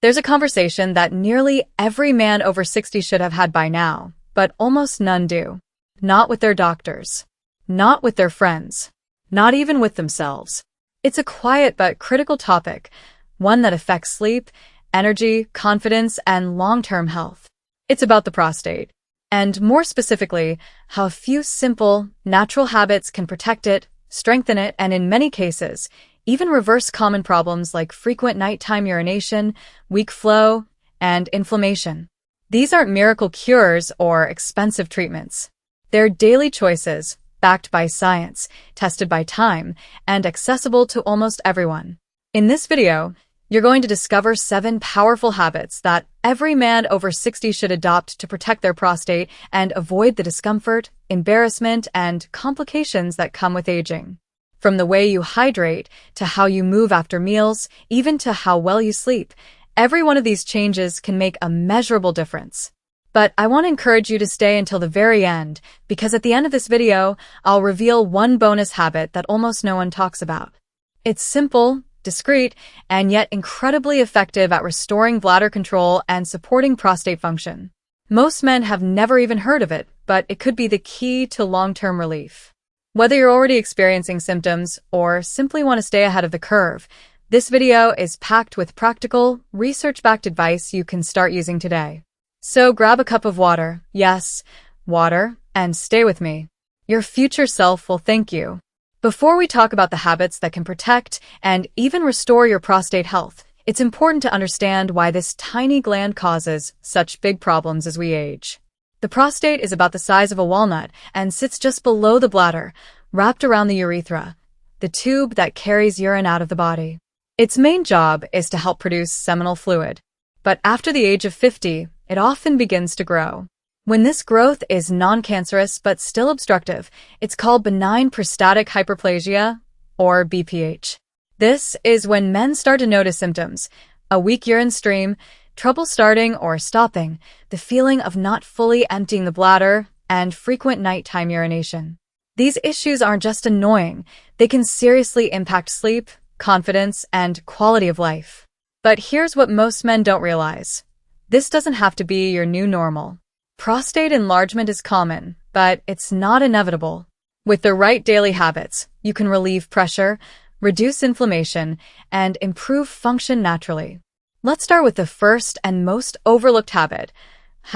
There's a conversation that nearly every man over 60 should have had by now, but almost none do. Not with their doctors. Not with their friends. Not even with themselves. It's a quiet but critical topic, one that affects sleep, energy, confidence, and long-term health. It's about the prostate, and more specifically, how a few simple, natural habits can protect it, strengthen it, and in many cases, even reverse common problems like frequent nighttime urination, weak flow, and inflammation. These aren't miracle cures or expensive treatments. They're daily choices, backed by science, tested by time, and accessible to almost everyone. In this video, you're going to discover 7 powerful habits that every man over 60 should adopt to protect their prostate and avoid the discomfort, embarrassment, and complications that come with aging. From the way you hydrate, to how you move after meals, even to how well you sleep, every one of these changes can make a measurable difference. But I want to encourage you to stay until the very end, because at the end of this video, I'll reveal one bonus habit that almost no one talks about. It's simple, discreet, and yet incredibly effective at restoring bladder control and supporting prostate function. Most men have never even heard of it, but it could be the key to long-term relief. Whether you're already experiencing symptoms or simply want to stay ahead of the curve, this video is packed with practical, research-backed advice you can start using today. So grab a cup of water, yes, water, and stay with me. Your future self will thank you. Before we talk about the habits that can protect and even restore your prostate health, it's important to understand why this tiny gland causes such big problems as we age. The prostate is about the size of a walnut and sits just below the bladder, wrapped around the urethra, the tube that carries urine out of the body. Its main job is to help produce seminal fluid. But after the age of 50, it often begins to grow. When this growth is non-cancerous but still obstructive, it's called benign prostatic hyperplasia, or BPH. This is when men start to notice symptoms: a weak urine stream, trouble starting or stopping, the feeling of not fully emptying the bladder, and frequent nighttime urination. These issues aren't just annoying, they can seriously impact sleep, confidence, and quality of life. But here's what most men don't realize. This doesn't have to be your new normal. Prostate enlargement is common, but it's not inevitable. With the right daily habits, you can relieve pressure, reduce inflammation, and improve function naturally. Let's start with the first and most overlooked habit: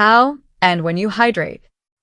how and when you hydrate.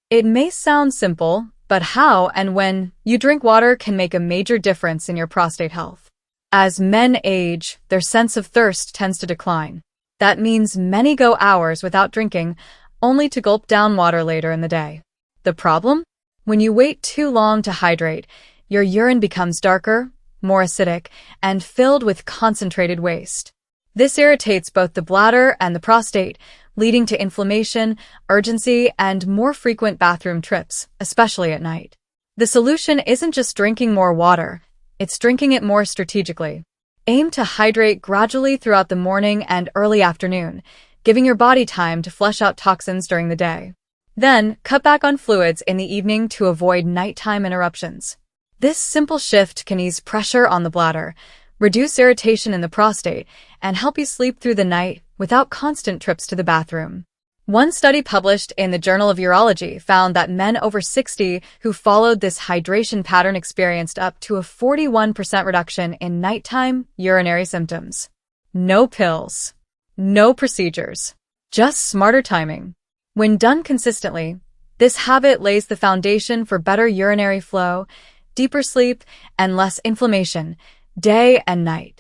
It may sound simple, but how and when you drink water can make a major difference in your prostate health. As men age, their sense of thirst tends to decline. That means many go hours without drinking, only to gulp down water later in the day. The problem? When you wait too long to hydrate, your urine becomes darker, more acidic, and filled with concentrated waste. This irritates both the bladder and the prostate, leading to inflammation, urgency, and more frequent bathroom trips, especially at night. The solution isn't just drinking more water, it's drinking it more strategically. Aim to hydrate gradually throughout the morning and early afternoon, giving your body time to flush out toxins during the day. Then, cut back on fluids in the evening to avoid nighttime interruptions. This simple shift can ease pressure on the bladder, reduce irritation in the prostate, and help you sleep through the night without constant trips to the bathroom. One study published in the Journal of Urology found that men over 60 who followed this hydration pattern experienced up to a 41% reduction in nighttime urinary symptoms. No pills. No procedures. Just smarter timing. When done consistently, this habit lays the foundation for better urinary flow, deeper sleep, and less inflammation, day and night.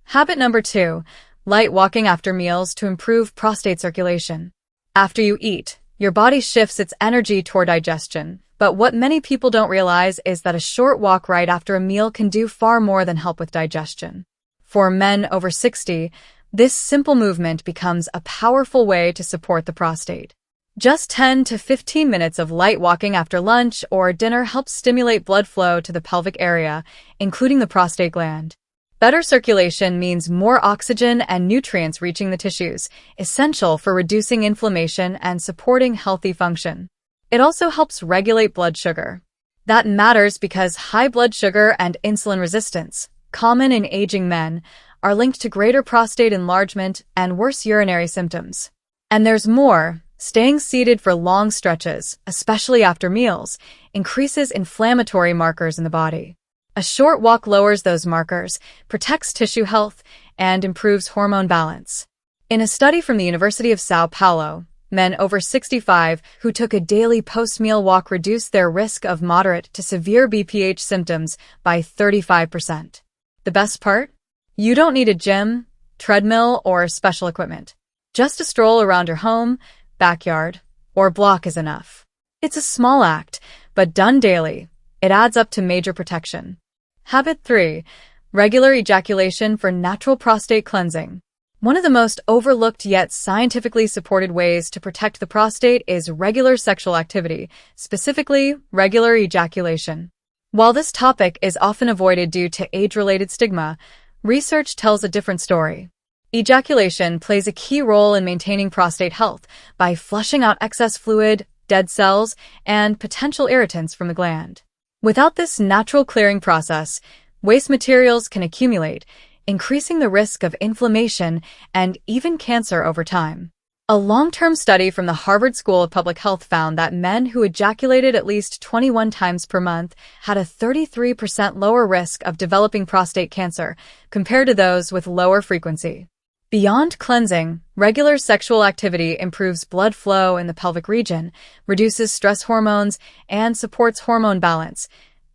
Habit number 2, light walking after meals to improve prostate circulation. After you eat, your body shifts its energy toward digestion, but what many people don't realize is that a short walk right after a meal can do far more than help with digestion. For men over 60, this simple movement becomes a powerful way to support the prostate. Just 10 to 15 minutes of light walking after lunch or dinner helps stimulate blood flow to the pelvic area, including the prostate gland. Better circulation means more oxygen and nutrients reaching the tissues, essential for reducing inflammation and supporting healthy function. It also helps regulate blood sugar. That matters because high blood sugar and insulin resistance, common in aging men, are linked to greater prostate enlargement and worse urinary symptoms. And there's more. Staying seated for long stretches, especially after meals, increases inflammatory markers in the body. A short walk lowers those markers, protects tissue health, and improves hormone balance. In a study from the University of São Paulo, men over 65 who took a daily post-meal walk reduced their risk of moderate to severe BPH symptoms by 35%. The best part? You don't need a gym, treadmill, or special equipment. Just a stroll around your home, backyard, or block is enough. It's a small act, but done daily, it adds up to major protection. Habit 3. Regular ejaculation for natural prostate cleansing. One of the most overlooked yet scientifically supported ways to protect the prostate is regular sexual activity, specifically regular ejaculation. While this topic is often avoided due to age-related stigma, research tells a different story. Ejaculation plays a key role in maintaining prostate health by flushing out excess fluid, dead cells, and potential irritants from the gland. Without this natural clearing process, waste materials can accumulate, increasing the risk of inflammation and even cancer over time. A long-term study from the Harvard School of Public Health found that men who ejaculated at least 21 times per month had a 33% lower risk of developing prostate cancer compared to those with lower frequency. Beyond cleansing, regular sexual activity improves blood flow in the pelvic region, reduces stress hormones, and supports hormone balance,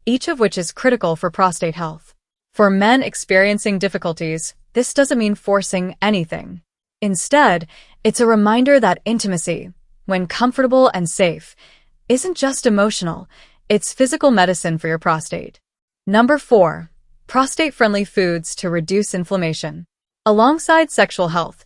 each of which is critical for prostate health. For men experiencing difficulties, this doesn't mean forcing anything. Instead, it's a reminder that intimacy, when comfortable and safe, isn't just emotional, it's physical medicine for your prostate. Number 4. Prostate-friendly foods to reduce inflammation. Alongside sexual health,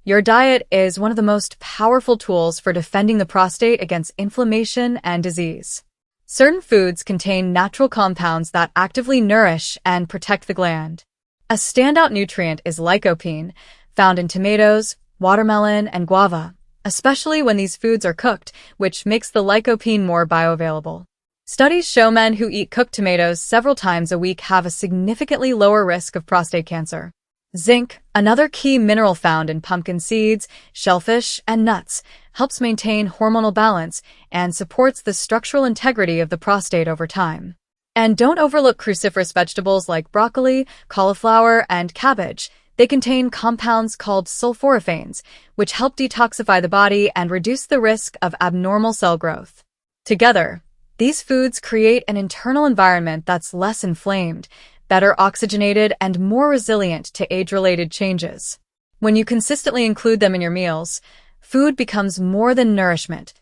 your diet is one of the most powerful tools for defending the prostate against inflammation and disease. Certain foods contain natural compounds that actively nourish and protect the gland. A standout nutrient is lycopene, found in tomatoes, watermelon, and guava, especially when these foods are cooked, which makes the lycopene more bioavailable. Studies show men who eat cooked tomatoes several times a week have a significantly lower risk of prostate cancer. Zinc, another key mineral found in pumpkin seeds, shellfish, and nuts, helps maintain hormonal balance and supports the structural integrity of the prostate over time. And don't overlook cruciferous vegetables like broccoli, cauliflower, and cabbage. They contain compounds called sulforaphanes, which help detoxify the body and reduce the risk of abnormal cell growth. Together, these foods create an internal environment that's less inflamed, better oxygenated, and more resilient to age-related changes. When you consistently include them in your meals, food becomes more than nourishment.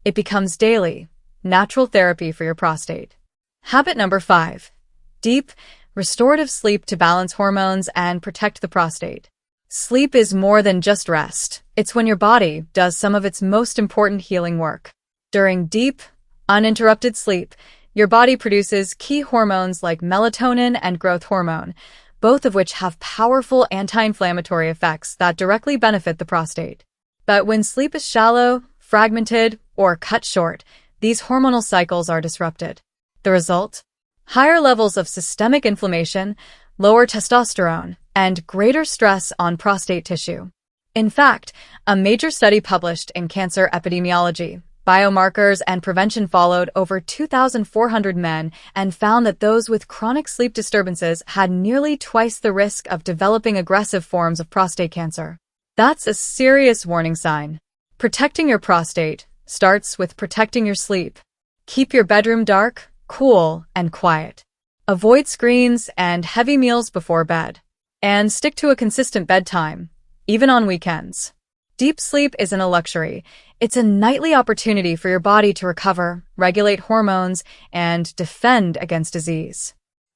It becomes daily, natural therapy for your prostate. Habit number 5. Deep, restorative sleep to balance hormones and protect the prostate. Sleep is more than just rest. It's when your body does some of its most important healing work. During deep, uninterrupted sleep, your body produces key hormones like melatonin and growth hormone, both of which have powerful anti-inflammatory effects that directly benefit the prostate. But when sleep is shallow, fragmented, or cut short, these hormonal cycles are disrupted. The result? Higher levels of systemic inflammation, lower testosterone, and greater stress on prostate tissue. In fact, a major study published in Cancer Epidemiology, Biomarkers and Prevention followed over 2,400 men and found that those with chronic sleep disturbances had nearly twice the risk of developing aggressive forms of prostate cancer. That's a serious warning sign. Protecting your prostate starts with protecting your sleep. Keep your bedroom dark, cool, and quiet. Avoid screens and heavy meals before bed. And stick to a consistent bedtime, even on weekends. Deep sleep isn't a luxury. It's a nightly opportunity for your body to recover, regulate hormones, and defend against disease.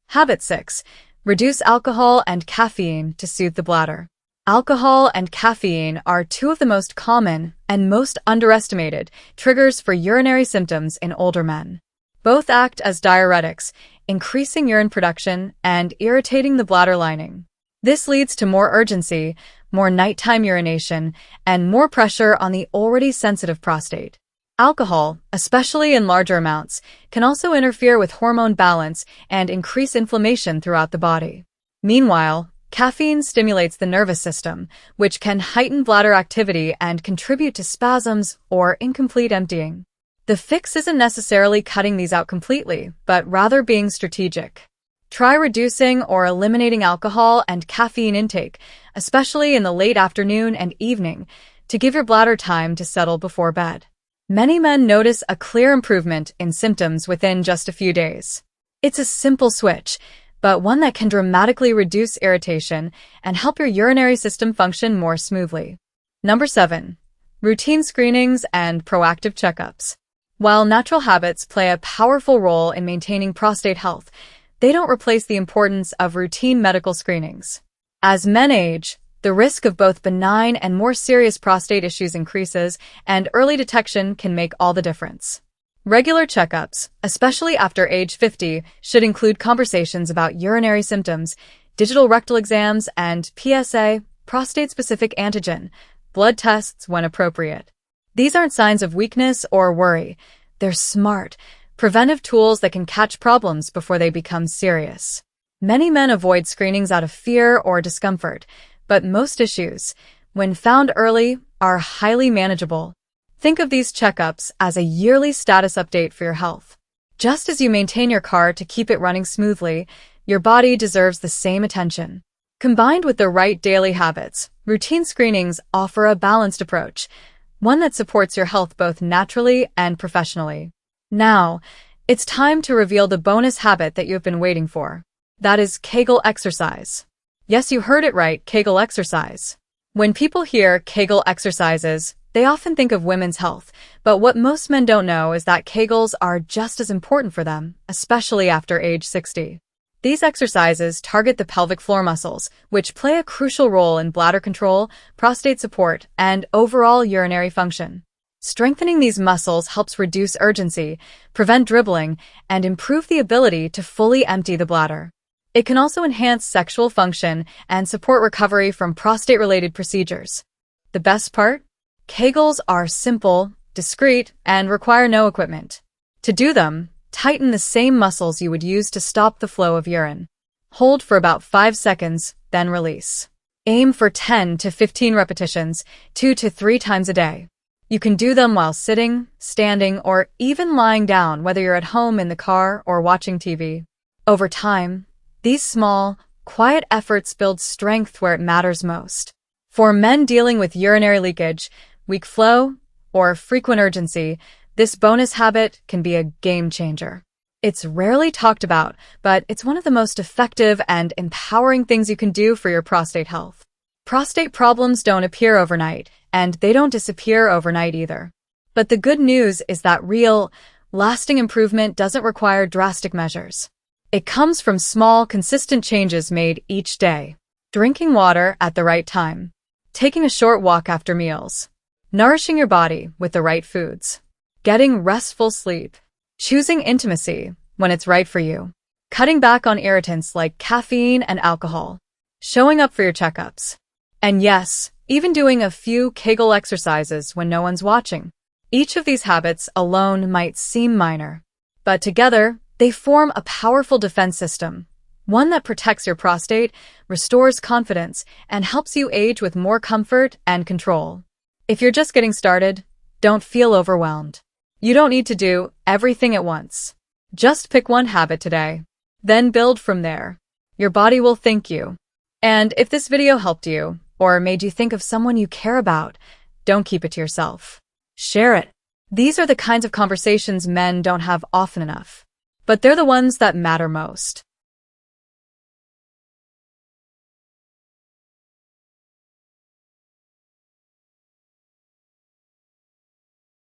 Habit 6. Reduce alcohol and caffeine to soothe the bladder. Alcohol and caffeine are two of the most common and most underestimated triggers for urinary symptoms in older men. Both act as diuretics, increasing urine production and irritating the bladder lining. This leads to more urgency, more nighttime urination, and more pressure on the already sensitive prostate. Alcohol, especially in larger amounts, can also interfere with hormone balance and increase inflammation throughout the body. Meanwhile, Caffeine stimulates the nervous system, which can heighten bladder activity and contribute to spasms or incomplete emptying. The fix isn't necessarily cutting these out completely, but rather being strategic. Try reducing or eliminating alcohol and caffeine intake, especially in the late afternoon and evening, to give your bladder time to settle before bed. Many men notice a clear improvement in symptoms within just a few days. It's a simple switch, but one that can dramatically reduce irritation and help your urinary system function more smoothly. Number 7. Routine screenings and proactive checkups. While natural habits play a powerful role in maintaining prostate health, they don't replace the importance of routine medical screenings. As men age, the risk of both benign and more serious prostate issues increases, and early detection can make all the difference. Regular checkups, especially after age 50, should include conversations about urinary symptoms, digital rectal exams, and PSA, prostate-specific antigen, blood tests when appropriate. These aren't signs of weakness or worry. They're smart, preventive tools that can catch problems before they become serious. Many men avoid screenings out of fear or discomfort, but most issues, when found early, are highly manageable. Think of these checkups as a yearly status update for your health. Just as you maintain your car to keep it running smoothly, your body deserves the same attention. Combined with the right daily habits, routine screenings offer a balanced approach, one that supports your health both naturally and professionally. Now, it's time to reveal the bonus habit that you've been waiting for. That is Kegel exercise. Yes, you heard it right, Kegel exercise. When people hear Kegel exercises, they often think of women's health, but what most men don't know is that Kegels are just as important for them, especially after age 60. These exercises target the pelvic floor muscles, which play a crucial role in bladder control, prostate support, and overall urinary function. Strengthening these muscles helps reduce urgency, prevent dribbling, and improve the ability to fully empty the bladder. It can also enhance sexual function and support recovery from prostate-related procedures. The best part? Kegels are simple, discreet, and require no equipment. To do them, tighten the same muscles you would use to stop the flow of urine. Hold for about 5 seconds, then release. Aim for 10 to 15 repetitions, 2 to 3 times a day. You can do them while sitting, standing, or even lying down, whether you're at home, in the car, or watching TV. Over time, these small, quiet efforts build strength where it matters most. For men dealing with urinary leakage, weak flow, or frequent urgency, this bonus habit can be a game changer. It's rarely talked about, but it's one of the most effective and empowering things you can do for your prostate health. Prostate problems don't appear overnight, and they don't disappear overnight either. But the good news is that real, lasting improvement doesn't require drastic measures. It comes from small, consistent changes made each day. Drinking water at the right time. Taking a short walk after meals. Nourishing your body with the right foods. Getting restful sleep. Choosing intimacy when it's right for you. Cutting back on irritants like caffeine and alcohol. Showing up for your checkups. And yes, even doing a few Kegel exercises when no one's watching. Each of these habits alone might seem minor, but together, they form a powerful defense system, one that protects your prostate, restores confidence, and helps you age with more comfort and control. If you're just getting started, don't feel overwhelmed. You don't need to do everything at once. Just pick one habit today, then build from there. Your body will thank you. And if this video helped you, or made you think of someone you care about, don't keep it to yourself. Share it. These are the kinds of conversations men don't have often enough. But they're the ones that matter most.